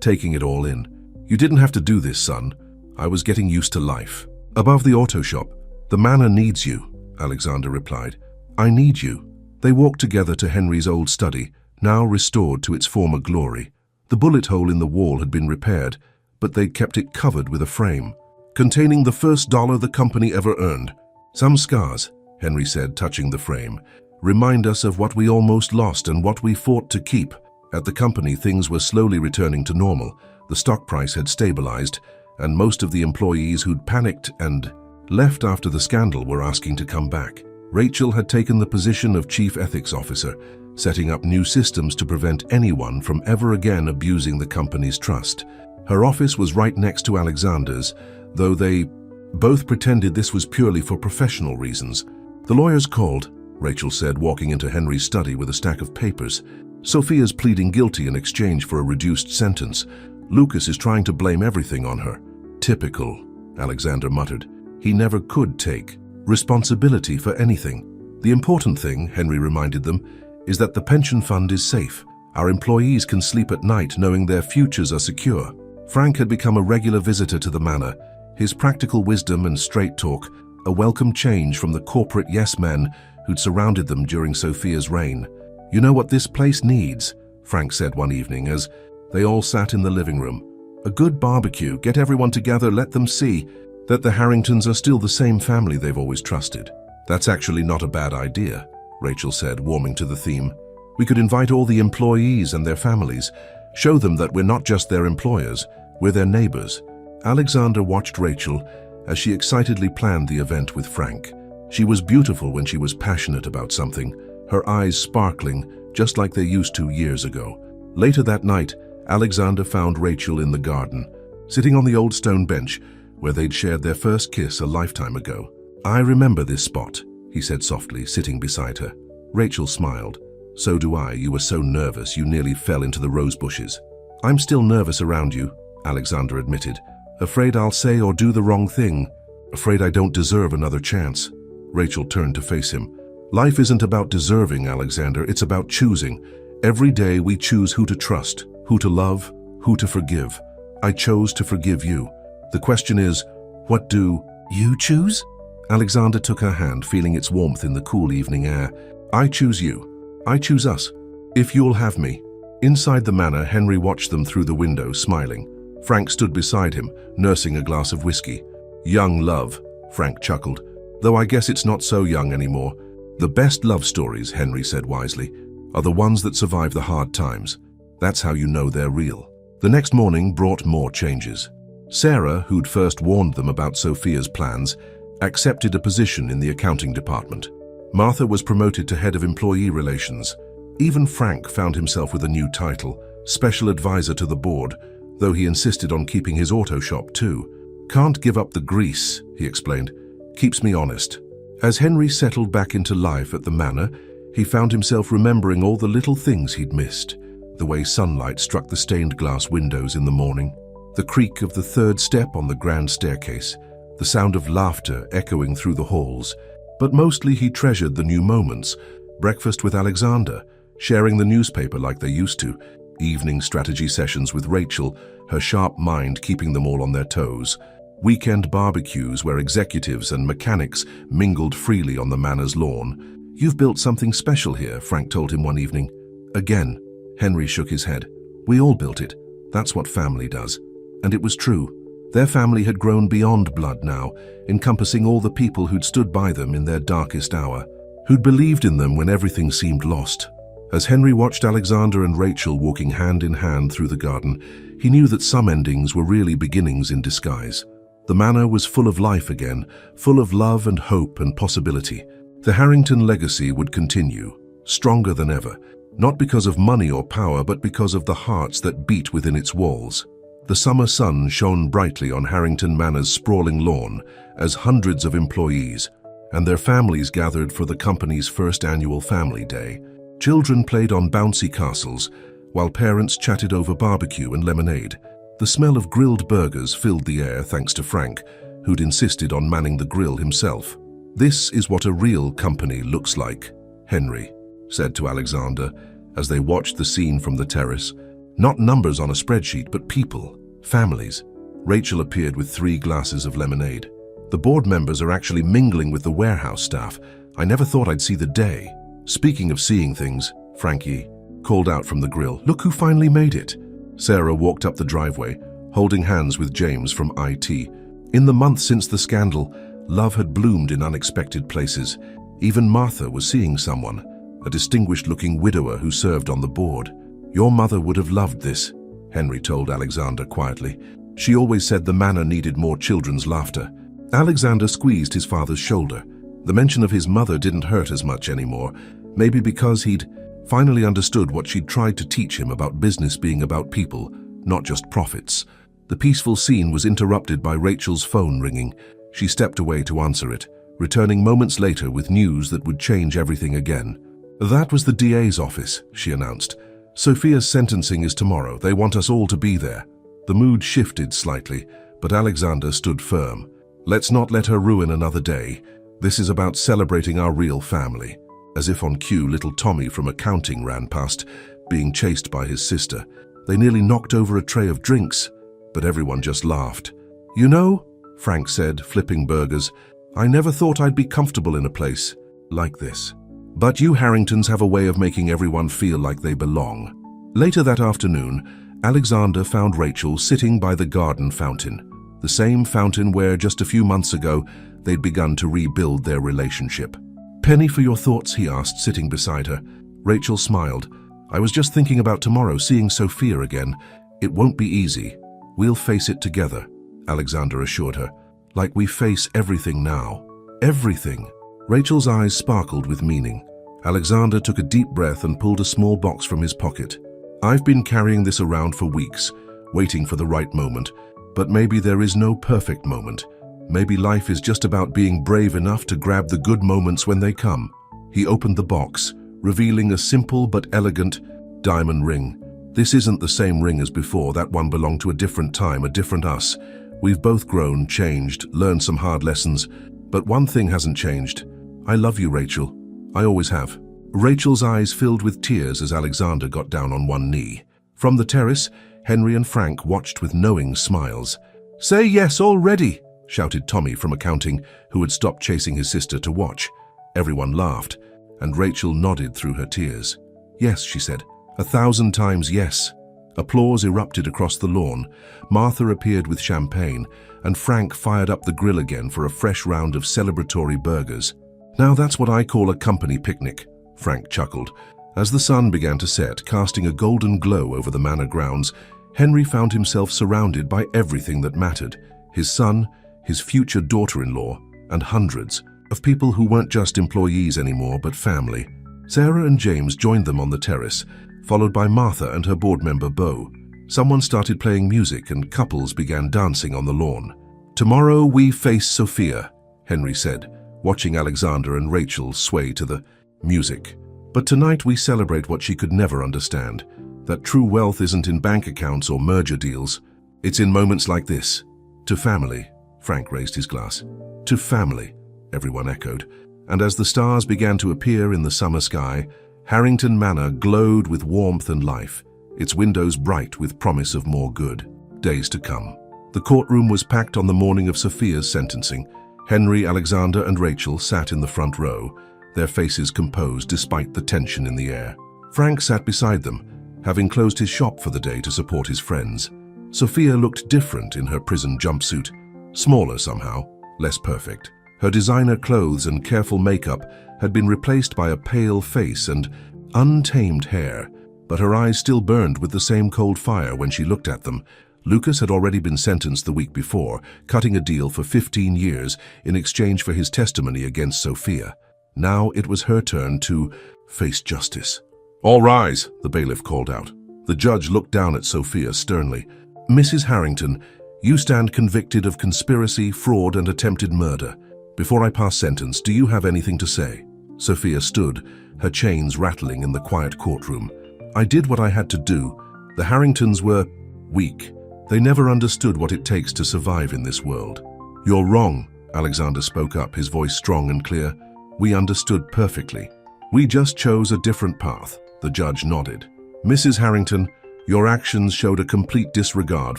taking it all in. "You didn't have to do this, son. I was getting used to life." Above the auto shop, "The manor needs you," Alexander replied. "I need you." They walked together to Henry's old study, now restored to its former glory. The bullet hole in the wall had been repaired, but they'd kept it covered with a frame, containing the first dollar the company ever earned. "Some scars," Henry said, touching the frame, "remind us of what we almost lost and what we fought to keep." At the company, things were slowly returning to normal. The stock price had stabilized, and most of the employees who'd panicked and left after the scandal were asking to come back. Rachel had taken the position of Chief Ethics Officer, setting up new systems to prevent anyone from ever again abusing the company's trust. Her office was right next to Alexander's, though they both pretended this was purely for professional reasons. "The lawyers called," Rachel said, walking into Henry's study with a stack of papers. "Sophia's pleading guilty in exchange for a reduced sentence. Lucas is trying to blame everything on her." "Typical," Alexander muttered. He never could take responsibility for anything. "The important thing," Henry reminded them, "is that the pension fund is safe. Our employees can sleep at night knowing their futures are secure." Frank had become a regular visitor to the manor, his practical wisdom and straight talk a welcome change from the corporate yes-men who'd surrounded them during Sophia's reign. "You know what this place needs?" Frank said one evening as they all sat in the living room. "A good barbecue. Get everyone together, let them see that the Harringtons are still the same family they've always trusted." "That's actually not a bad idea," Rachel said, warming to the theme. "We could invite all the employees and their families, show them that we're not just their employers, we're their neighbors." Alexander watched Rachel as she excitedly planned the event with Frank. She was beautiful when she was passionate about something, her eyes sparkling just like they used to years ago. Later that night, Alexander found Rachel in the garden, sitting on the old stone bench where they'd shared their first kiss a lifetime ago. "I remember this spot," he said softly, sitting beside her. Rachel smiled. "So do I. You were so nervous you nearly fell into the rose bushes." "I'm still nervous around you," Alexander admitted. "Afraid I'll say or do the wrong thing. Afraid I don't deserve another chance." Rachel turned to face him. "Life isn't about deserving, Alexander. It's about choosing. Every day we choose who to trust, who to love, who to forgive. I chose to forgive you. The question is, what do you choose?" Alexander took her hand, feeling its warmth in the cool evening air. "I choose you. I choose us. If you'll have me." Inside the manor, Henry watched them through the window, smiling. Frank stood beside him, nursing a glass of whiskey. "Young love," Frank chuckled. "Though I guess it's not so young anymore. The best love stories," Henry said wisely, "are the ones that survive the hard times. That's how you know they're real." The next morning brought more changes. Sarah, who'd first warned them about Sophia's plans, accepted a position in the accounting department. Martha was promoted to head of employee relations. Even Frank found himself with a new title, special advisor to the board, though he insisted on keeping his auto shop too. "Can't give up the grease," he explained. "Keeps me honest." As Henry settled back into life at the manor, he found himself remembering all the little things he'd missed. The way sunlight struck the stained glass windows in the morning, the creak of the third step on the grand staircase, the sound of laughter echoing through the halls. But mostly he treasured the new moments: breakfast with Alexander, sharing the newspaper like they used to, evening strategy sessions with Rachel, her sharp mind keeping them all on their toes. weekend barbecues where executives and mechanics mingled freely on the manor's lawn. "You've built something special here," Frank told him one evening. "Again." Henry shook his head. "We all built it. That's what family does." And it was true. Their family had grown beyond blood now, encompassing all the people who'd stood by them in their darkest hour, who'd believed in them when everything seemed lost. As Henry watched Alexander and Rachel walking hand in hand through the garden, he knew that some endings were really beginnings in disguise. The manor was full of life again, full of love and hope and possibility. The Harrington legacy would continue, stronger than ever, not because of money or power, but because of the hearts that beat within its walls. The summer sun shone brightly on Harrington Manor's sprawling lawn as hundreds of employees and their families gathered for the company's first annual family day. Children played on bouncy castles, while parents chatted over barbecue and lemonade. The smell of grilled burgers filled the air thanks to Frank, who'd insisted on manning the grill himself. "This is what a real company looks like," Henry said to Alexander as they watched the scene from the terrace. "Not numbers on a spreadsheet, but people, families." Rachel appeared with 3 glasses of lemonade. "The board members are actually mingling with the warehouse staff. I never thought I'd see the day." "Speaking of seeing things," Frankie called out from the grill, "look who finally made it." Sarah walked up the driveway, holding hands with James from IT. In the month since the scandal, love had bloomed in unexpected places. Even Martha was seeing someone, a distinguished-looking widower who served on the board. "Your mother would have loved this," Henry told Alexander quietly. "She always said the manor needed more children's laughter." Alexander squeezed his father's shoulder. The mention of his mother didn't hurt as much anymore, maybe because he'd finally understood what she'd tried to teach him about business being about people, not just profits. The peaceful scene was interrupted by Rachel's phone ringing. She stepped away to answer it, returning moments later with news that would change everything again. "That was the DA's office," she announced. "Sophia's sentencing is tomorrow. They want us all to be there." The mood shifted slightly, but Alexander stood firm. "Let's not let her ruin another day. This is about celebrating our real family." As if on cue, little Tommy from accounting ran past, being chased by his sister. They nearly knocked over a tray of drinks, but everyone just laughed. "You know," Frank said, flipping burgers, "I never thought I'd be comfortable in a place like this. But you Harringtons have a way of making everyone feel like they belong." Later that afternoon, Alexander found Rachel sitting by the garden fountain, the same fountain where just a few months ago they'd begun to rebuild their relationship. "Penny for your thoughts?" he asked, sitting beside her. Rachel smiled. "I was just thinking about tomorrow, seeing Sophia again. It won't be easy. We'll face it together," Alexander assured her. "Like we face everything now. Everything." Rachel's eyes sparkled with meaning. Alexander took a deep breath and pulled a small box from his pocket. "I've been carrying this around for weeks, waiting for the right moment. But maybe there is no perfect moment. Maybe life is just about being brave enough to grab the good moments when they come." He opened the box, revealing a simple but elegant diamond ring. "This isn't the same ring as before. That one belonged to a different time, a different us. We've both grown, changed, learned some hard lessons. But one thing hasn't changed. I love you, Rachel. I always have." Rachel's eyes filled with tears as Alexander got down on one knee. From the terrace, Henry and Frank watched with knowing smiles. "Say yes already," shouted Tommy from accounting, who had stopped chasing his sister to watch. Everyone laughed, and Rachel nodded through her tears. "Yes," she said, 1,000 times yes." Applause erupted across the lawn. Martha appeared with champagne, and Frank fired up the grill again for a fresh round of celebratory burgers. "Now that's what I call a company picnic," Frank chuckled. As the sun began to set, casting a golden glow over the manor grounds, Henry found himself surrounded by everything that mattered. His son, his future daughter-in-law, and hundreds of people who weren't just employees anymore, but family. Sarah and James joined them on the terrace, followed by Martha and her board member Beau. Someone started playing music and couples began dancing on the lawn. "Tomorrow we face Sophia," Henry said, watching Alexander and Rachel sway to the music. "But tonight we celebrate what she could never understand, that true wealth isn't in bank accounts or merger deals. It's in moments like this. To family." Frank raised his glass. "To family," everyone echoed. And as the stars began to appear in the summer sky, Harrington Manor glowed with warmth and life, its windows bright with promise of more good days to come. The courtroom was packed on the morning of Sophia's sentencing. Henry, Alexander, and Rachel sat in the front row, their faces composed despite the tension in the air. Frank sat beside them, having closed his shop for the day to support his friends. Sophia looked different in her prison jumpsuit, smaller somehow, less perfect. Her designer clothes and careful makeup had been replaced by a pale face and untamed hair, but her eyes still burned with the same cold fire when she looked at them. Lucas had already been sentenced the week before, cutting a deal for 15 years in exchange for his testimony against Sophia. Now it was her turn to face justice. "All rise," the bailiff called out. The judge looked down at Sophia sternly. "Mrs. Harrington, you stand convicted of conspiracy, fraud, and attempted murder. Before I pass sentence, do you have anything to say?" Sophia stood, her chains rattling in the quiet courtroom. "I did what I had to do. The Harringtons were weak. They never understood what it takes to survive in this world." "You're wrong," Alexander spoke up, his voice strong and clear. "We understood perfectly. We just chose a different path." The judge nodded. "Mrs. Harrington, your actions showed a complete disregard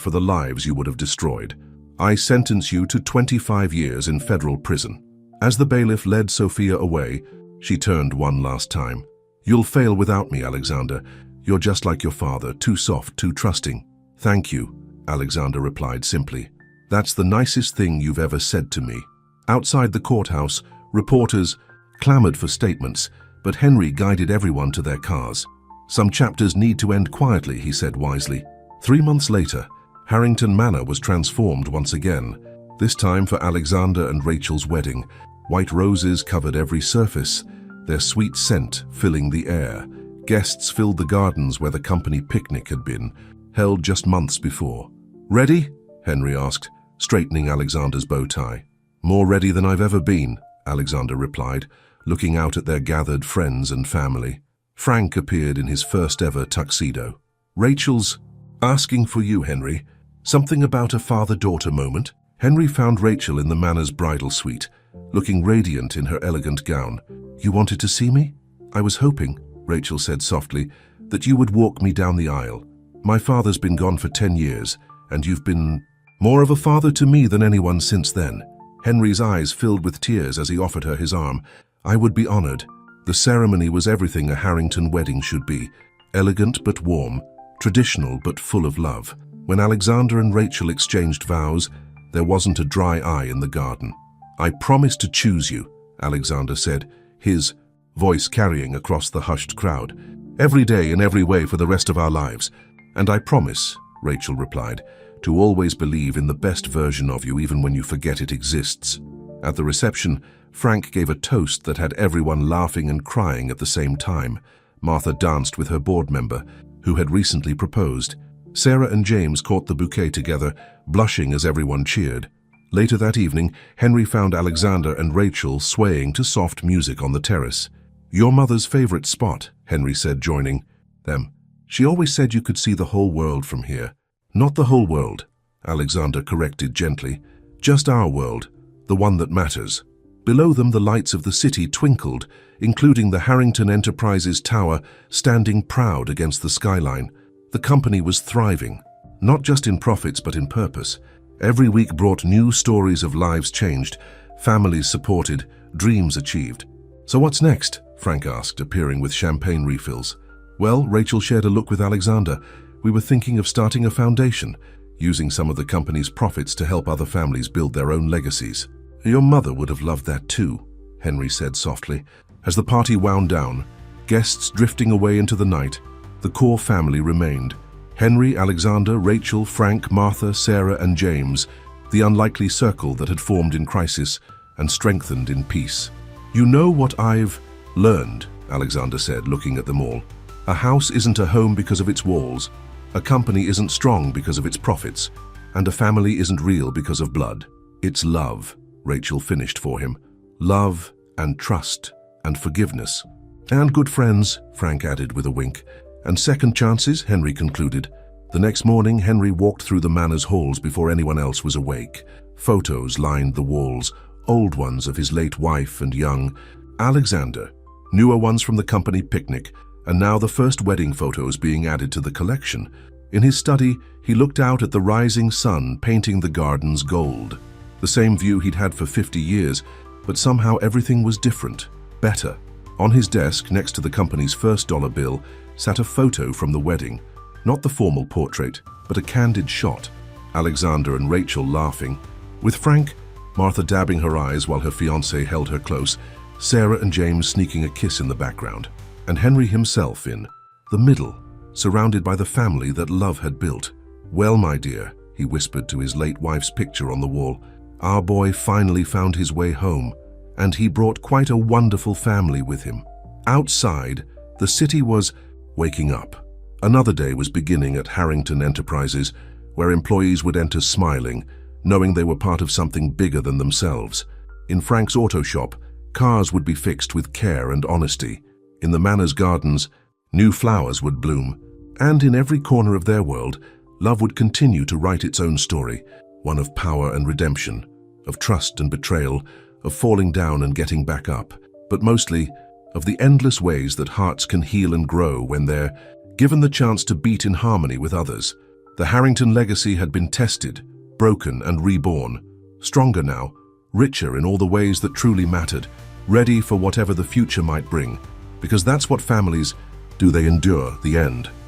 for the lives you would have destroyed. I sentence you to 25 years in federal prison." As the bailiff led Sophia away, she turned one last time. "You'll fail without me, Alexander. You're just like your father, too soft, too trusting." "Thank you," Alexander replied simply. "That's the nicest thing you've ever said to me." Outside the courthouse, reporters clamored for statements, but Henry guided everyone to their cars. "Some chapters need to end quietly," he said wisely. 3 months later, Harrington Manor was transformed once again, this time for Alexander and Rachel's wedding. White roses covered every surface, their sweet scent filling the air. Guests filled the gardens where the company picnic had been, held just months before. "Ready?" Henry asked, straightening Alexander's bow tie. "More ready than I've ever been," Alexander replied, looking out at their gathered friends and family. Frank appeared in his first-ever tuxedo. "Rachel's asking for you, Henry. Something about a father-daughter moment?" Henry found Rachel in the manor's bridal suite, looking radiant in her elegant gown. "You wanted to see me?" "I was hoping," Rachel said softly, "that you would walk me down the aisle. My father's been gone for 10 years, and you've been more of a father to me than anyone since then." Henry's eyes filled with tears as he offered her his arm. "I would be honored." The ceremony was everything a Harrington wedding should be, elegant but warm, traditional but full of love. When Alexander and Rachel exchanged vows, there wasn't a dry eye in the garden. "I promise to choose you," Alexander said, his voice carrying across the hushed crowd. "Every day in every way for the rest of our lives." "And I promise," Rachel replied, "to always believe in the best version of you even when you forget it exists." At the reception, Frank gave a toast that had everyone laughing and crying at the same time. Martha danced with her board member, who had recently proposed. Sarah and James caught the bouquet together, blushing as everyone cheered. Later that evening, Henry found Alexander and Rachel swaying to soft music on the terrace. "Your mother's favorite spot," Henry said, joining them. "She always said you could see the whole world from here." "Not the whole world," Alexander corrected gently. "Just our world, the one that matters." Below them, the lights of the city twinkled, including the Harrington Enterprises Tower standing proud against the skyline. The company was thriving, not just in profits but in purpose. Every week brought new stories of lives changed, families supported, dreams achieved. "So what's next?" Frank asked, appearing with champagne refills. "Well," Rachel shared a look with Alexander, "we were thinking of starting a foundation, using some of the company's profits to help other families build their own legacies." "Your mother would have loved that too," Henry said softly. As the party wound down, guests drifting away into the night, the core family remained. Henry, Alexander, Rachel, Frank, Martha, Sarah, and James, the unlikely circle that had formed in crisis and strengthened in peace. "You know what I've learned," Alexander said, looking at them all. "A house isn't a home because of its walls, a company isn't strong because of its profits, and a family isn't real because of blood. It's love," Rachel finished for him. "Love and trust and forgiveness. And good friends," Frank added with a wink. "And second chances," Henry concluded. The next morning, Henry walked through the manor's halls before anyone else was awake. Photos lined the walls, old ones of his late wife and young Alexander, newer ones from the company picnic, and now the first wedding photos being added to the collection. In his study, he looked out at the rising sun painting the gardens gold. The same view he'd had for 50 years, but somehow everything was different, better. On his desk, next to the company's first dollar bill, sat a photo from the wedding. Not the formal portrait, but a candid shot. Alexander and Rachel laughing. With Frank, Martha dabbing her eyes while her fiancé held her close, Sarah and James sneaking a kiss in the background, and Henry himself in the middle, surrounded by the family that love had built. "Well, my dear," he whispered to his late wife's picture on the wall, "our boy finally found his way home, and he brought quite a wonderful family with him." Outside, the city was waking up. Another day was beginning at Harrington Enterprises, where employees would enter smiling, knowing they were part of something bigger than themselves. In Frank's auto shop, cars would be fixed with care and honesty. In the Manor's gardens, new flowers would bloom. And in every corner of their world, love would continue to write its own story, one of power and redemption, of trust and betrayal, of falling down and getting back up, but mostly of the endless ways that hearts can heal and grow when they're given the chance to beat in harmony with others. The Harrington legacy had been tested, broken and reborn, stronger now, richer in all the ways that truly mattered, ready for whatever the future might bring, because that's what families do. They endure the end.